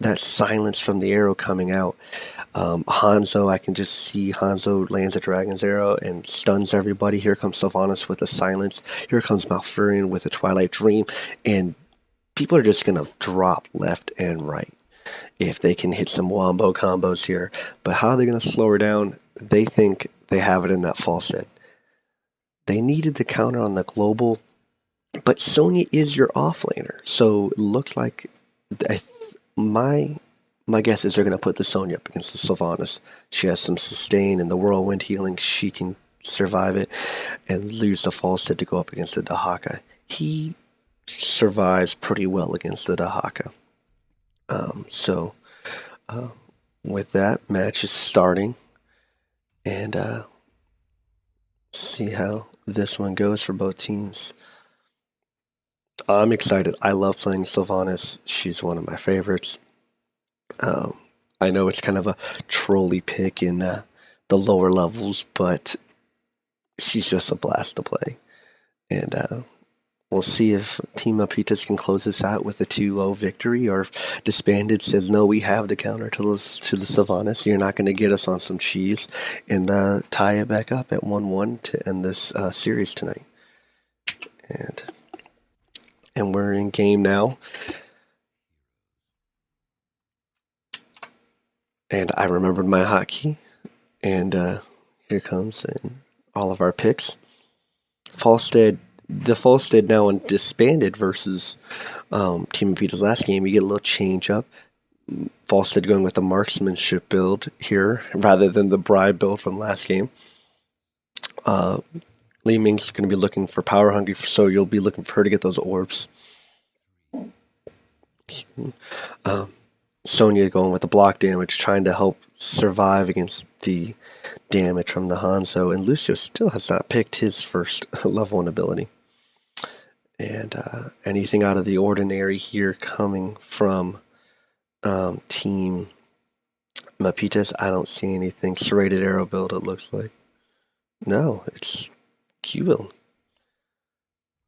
A: that silence from the arrow coming out. Hanzo, I can just see Hanzo lands a dragon's arrow and stuns everybody. Here comes Sylvanas with a silence. Here comes Malfurion with a Twilight Dream, and people are just gonna drop left and right if they can hit some wombo combos here. But how are they gonna slow her down? They think they have it in that Falstead. They needed the counter on the global, but Sonya is your offlaner, so it looks like my guess is they're going to put the Sonya up against the Sylvanas. She has some sustain and the whirlwind healing. She can survive it and lose the Falstead to go up against the Dahaka. He survives pretty well against the Dahaka. With that, match is starting, and See how this one goes for both teams. I'm excited. I love playing Sylvanas. She's one of my favorites. Um, I know it's kind of a trolley pick in the lower levels, but she's just a blast to play. And we'll see if Team Mapitas can close this out with a 2-0 victory, or if Disbanded says, no, we have the counter to the Sylvanas, so you're not going to get us on some cheese, and tie it back up at 1-1 to end this series tonight. And we're in game now. And I remembered my hotkey, and here comes all of our picks. The Falstead now on Disbanded versus Team Mapitas last game. You get a little change up. Falstead going with the marksmanship build here rather than the bribe build from last game. Li Ming's going to be looking for power hungry, so you'll be looking for her to get those orbs. Sonya going with the block damage, trying to help survive against the damage from the Hanzo, and Lucio still has not picked his first level 1 ability. And anything out of the ordinary here coming from Team Mapitas, I don't see anything. Serrated arrow build, it looks like. No, it's Q build.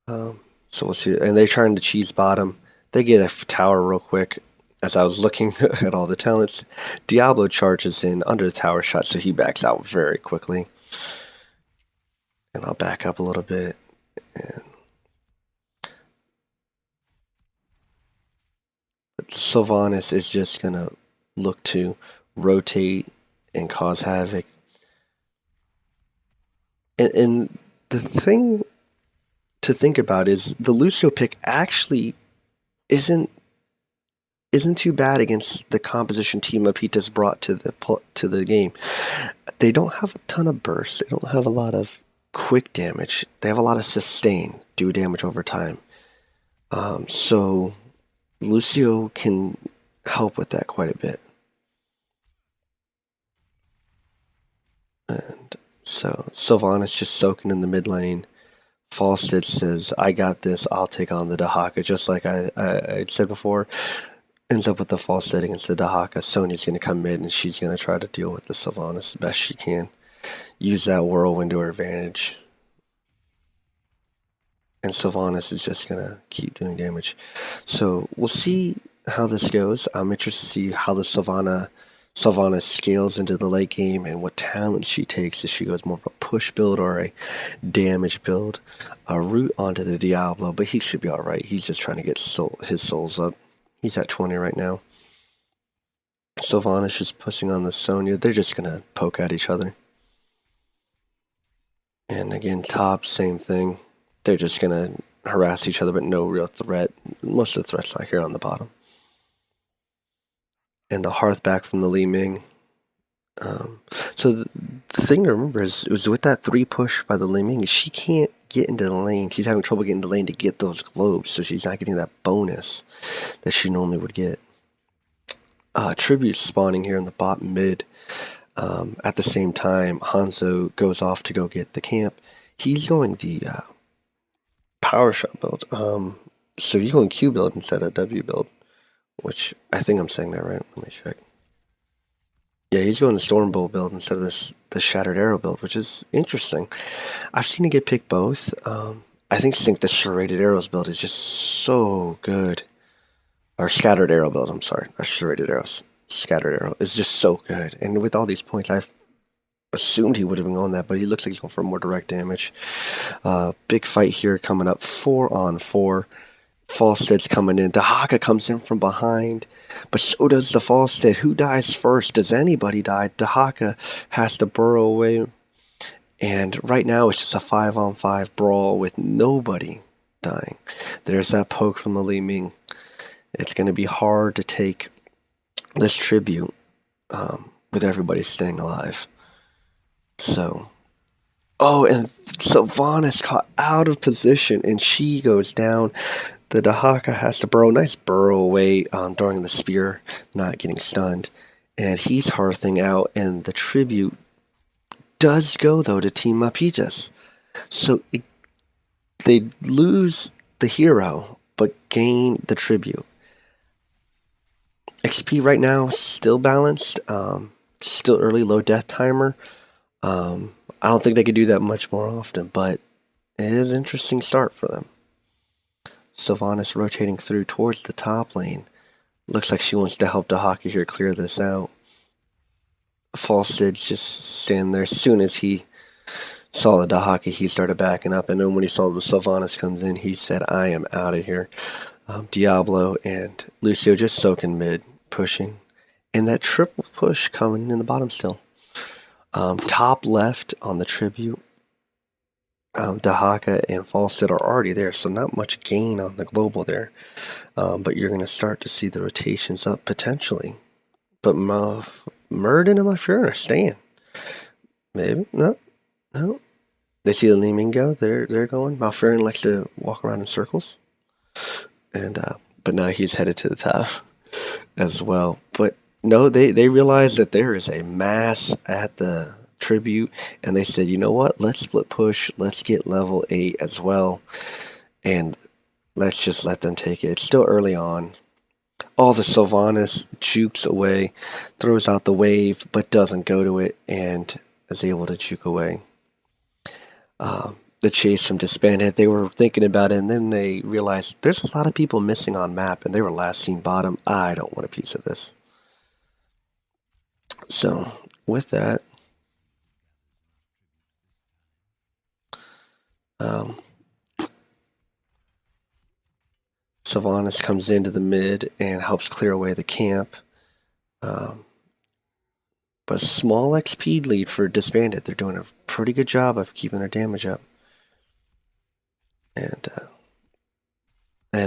A: So we'll see. And they're trying to cheese bottom. They get a tower real quick. As I was looking at all the talents, Diablo charges in under the tower shot, so he backs out very quickly. And I'll back up a little bit. And Sylvanas is just going to look to rotate and cause havoc. And the thing to think about is the Lucio pick actually isn't too bad against the composition Team Mapitas brought to the game. They don't have a ton of burst. They don't have a lot of quick damage. They have a lot of sustain, do damage over time. So Lucio can help with that quite a bit. And so Sylvanas just soaking in the mid lane. Falstead says, I got this, I'll take on the Dahaka, just like I said before. Ends up with the Falstead against the Dahaka. Sonya's going to come mid, and she's going to try to deal with the Sylvanas the best she can. Use that whirlwind to her advantage. And Sylvanas is just going to keep doing damage. So we'll see how this goes. I'm interested to see how the Sylvanas scales into the late game and what talents she takes, if she goes more of a push build or a damage build. A route onto the Diablo, but he should be alright. He's just trying to get his souls up. He's at 20 right now. Sylvanas is pushing on the Sonya. They're just going to poke at each other. And again, top, same thing. They're just going to harass each other, but no real threat. Most of the threats are here on the bottom. And the Hearth back from the Li Ming. So the thing to remember is, it was with that 3 push by the Li Ming, she can't get into the lane. She's having trouble getting into the lane to get those globes, so she's not getting that bonus that she normally would get. Tribute spawning here in the bottom mid. At the same time, Hanzo goes off to go get the camp. He's going the power shot build. So he's going Q build instead of W build, which I think I'm saying that right. Let me check. Yeah, he's going the Storm Bolt build instead of the Shattered Arrow build, which is interesting. I've seen it get picked both. I think the Serrated Arrows build is just so good. Or Scattered Arrow build, I'm sorry. Not Serrated Arrows. Scattered Arrow is just so good. And with all these points, I've assumed he would have been on that, but he looks like he's going for more direct damage. Big fight here coming up, 4-on-4. Falstead's coming in. Dahaka comes in from behind, but so does the Falstead. Who dies first? Does anybody die? Dahaka has to burrow away, and right now it's just a 5-on-5 brawl with nobody dying. There's that poke from the Li Ming. It's going to be hard to take this tribute with everybody staying alive. So... Oh, and Sylvanas caught out of position, and she goes down. The Dahaka has to burrow. Nice burrow away during the spear, not getting stunned. And he's hearthing out, and the tribute does go, though, to Team Mapitas. So they lose the hero, but gain the tribute. XP right now still balanced, still early, low death timer. I don't think they could do that much more often, but it is an interesting start for them. Sylvanas rotating through towards the top lane. Looks like she wants to help Dahaka here clear this out. Falsted's just standing there. As soon as he saw the Dahaka, he started backing up, and then when he saw the Sylvanas comes in, he said, I am out of here. Diablo and Lucio just soaking mid, pushing. And that triple push coming in the bottom still. Top left on the tribute. Dahaka and Falstead are already there, so not much gain on the global there. But you're going to start to see the rotations up potentially. But Murd and Malfurion are staying. Maybe? No. They see the Leeming go. They're going. Malfurion likes to walk around in circles. And but now he's headed to the top as well. But no, they realize that there is a mass at the tribute, and they said, you know what? Let's split push. Let's get level 8 as well. And let's just let them take it. It's still early on. All the Sylvanas jukes away, throws out the wave, but doesn't go to it, and is able to juke away. The chase from Disbanded, they were thinking about it, and then they realized there's a lot of people missing on map, and they were last seen bottom. I don't want a piece of this. So, with that, Sylvanas comes into the mid and helps clear away the camp. But small XP lead for Disbanded. They're doing a pretty good job of keeping their damage up. And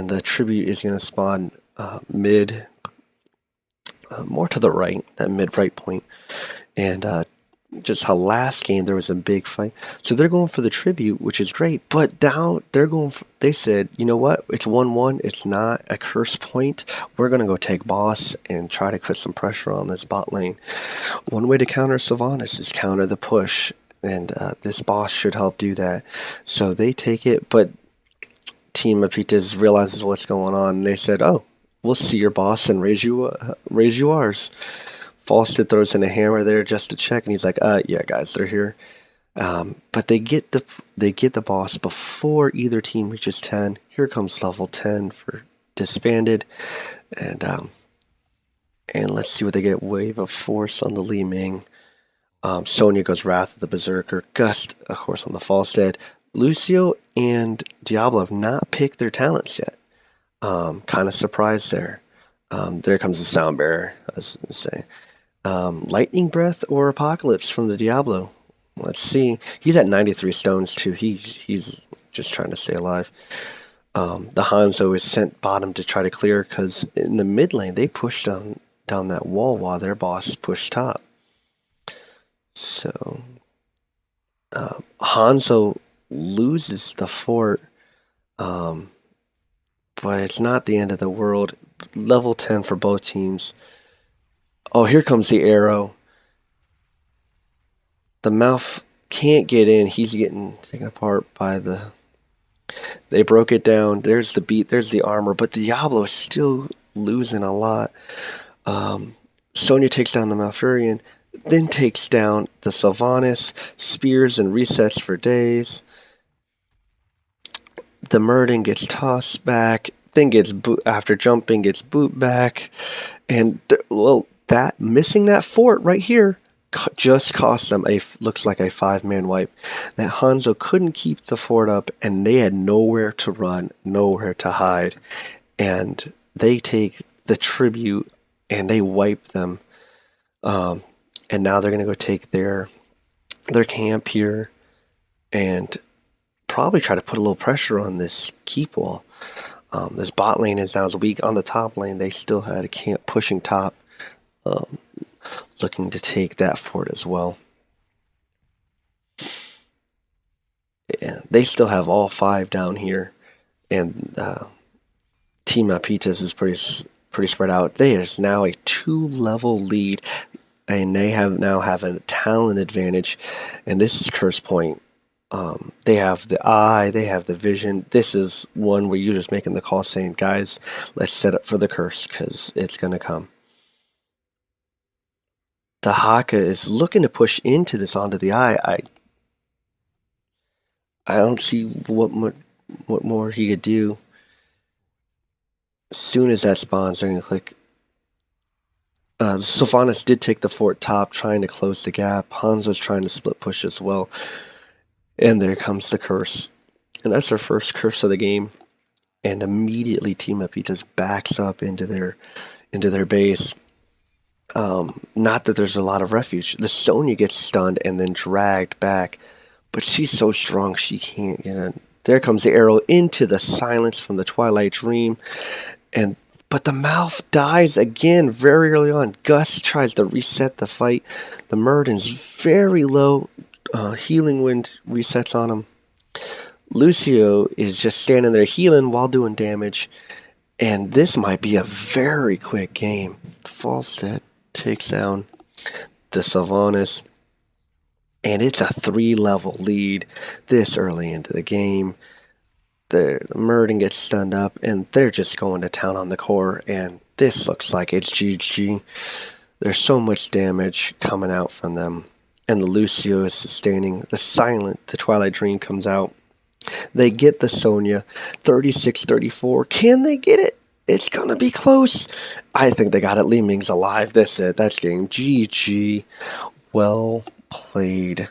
A: the tribute is going to spawn mid, more to the right, that mid-right point. And just how last game there was a big fight. So they're going for the tribute, which is great. But now they said, you know what? It's 1-1. It's not a curse point. We're going to go take boss and try to put some pressure on this bot lane. One way to counter Sylvanas is counter the push. And this boss should help do that. So they take it, but Team Mapitas realizes what's going on. And they said, oh, we'll see your boss and raise you ours. Falstead throws in a hammer there just to check, and he's like, yeah, guys, they're here. But they get the boss before either team reaches 10. Here comes level 10 for Disbanded. And let's see what they get. Wave of Force on the Li Ming. Sonya goes Wrath of the Berserker. Gust, of course, on the Falstead. Lucio and Diablo have not picked their talents yet. Kind of surprised there. There comes the Sound Bearer, as I say. Lightning Breath or Apocalypse from the Diablo. Let's see. He's at 93 stones too. He's just trying to stay alive. The Hanzo is sent bottom to try to clear because in the mid lane they pushed down that wall while their boss pushed top. So Hanzo loses the fort, but it's not the end of the world. Level 10 for both teams. Oh, here comes the arrow. The mouth can't get in. He's getting taken apart by the... They broke it down. There's the beat. There's the armor. But Diablo is still losing a lot. Sonya takes down the Malfurion. Then takes down the Sylvanas. Spears and resets for days. The Murden gets tossed back. Then gets after jumping, gets boot back. And, that missing that fort right here just cost them looks like a 5-man wipe. That Hanzo couldn't keep the fort up, and they had nowhere to run, nowhere to hide. And they take the tribute and they wipe them. And now they're gonna go take their camp here and probably try to put a little pressure on this keep wall. This bot lane is now weak. On the top lane, they still had a camp pushing top. Looking to take that fort as well. Yeah, they still have all 5 down here, and Team Mapitas is pretty spread out. There's now a 2-level lead, and they now have a talent advantage, and this is curse point. They have the eye, they have the vision. This is one where you're just making the call saying, guys, let's set up for the curse because it's going to come. The Haka is looking to push into this onto the eye. I don't see what more he could do. As soon as that spawns, they're going to click. Sylvanas did take the fort top, trying to close the gap. Hanzo's trying to split push as well. And there comes the curse. And that's our first curse of the game. And immediately Team Mapitas backs up into their base. Not that there's a lot of refuge. The Sonya gets stunned and then dragged back. But she's so strong she can't get in. There comes the arrow into the silence from the Twilight Dream. But the Malf dies again very early on. Gus tries to reset the fight. The Murden's very low. Healing Wind resets on him. Lucio is just standing there healing while doing damage. And this might be a very quick game. Falstad takes down the Sylvanas. And it's a 3-level lead this early into the game. The Murden gets stunned up, and they're just going to town on the core, and this looks like it's GG. There's so much damage coming out from them, and the Lucio is sustaining. The Twilight Dream comes out. They get the Sonya, 36-34. Can they get it? It's going to be close. I think they got it. Li Ming's alive. That's it. That's game. GG. Well played.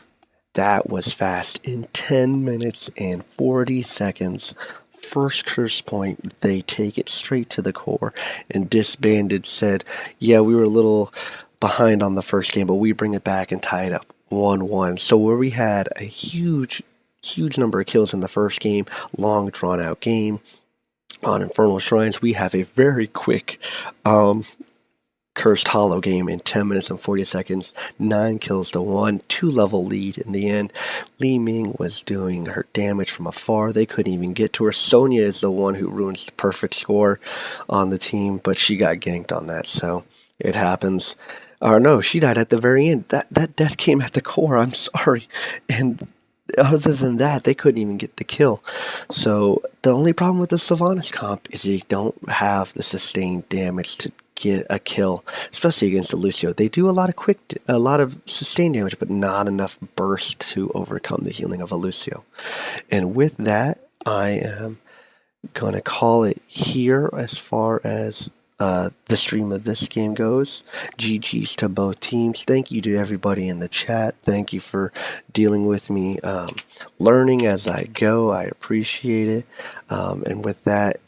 A: That was fast. In 10 minutes and 40 seconds, first curse point, they take it straight to the core. And Disbanded said, yeah, we were a little behind on the first game, but we bring it back and tie it up 1-1. So where we had a huge number of kills in the first game, long drawn-out game on Infernal Shrines, we have a very quick Cursed Hollow game in 10 minutes and 40 seconds, 9 kills to 1, 2-level lead in the end. Li Ming was doing her damage from afar. They couldn't even get to her. Sonya is the one who ruins the perfect score on the team, but she got ganked on that, so it happens. Or no, she died at the very end. That death came at the core, I'm sorry. And other than that, they couldn't even get the kill. So the only problem with the Sylvanas comp is they don't have the sustained damage to get a kill, especially against the Lucio. They do a lot of sustained damage, but not enough burst to overcome the healing of a Lucio. And with that, I am going to call it here as far as the stream of this game goes. GG's to both teams. Thank you to everybody in the chat. Thank you for dealing with me, learning as I go. I appreciate it. And with that,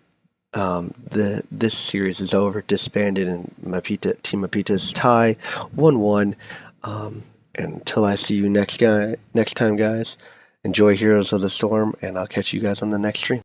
A: this series is over. Disbanded and Team Mapitas tie 1-1. Until I see you next time, guys. Enjoy Heroes of the Storm, and I'll catch you guys on the next stream.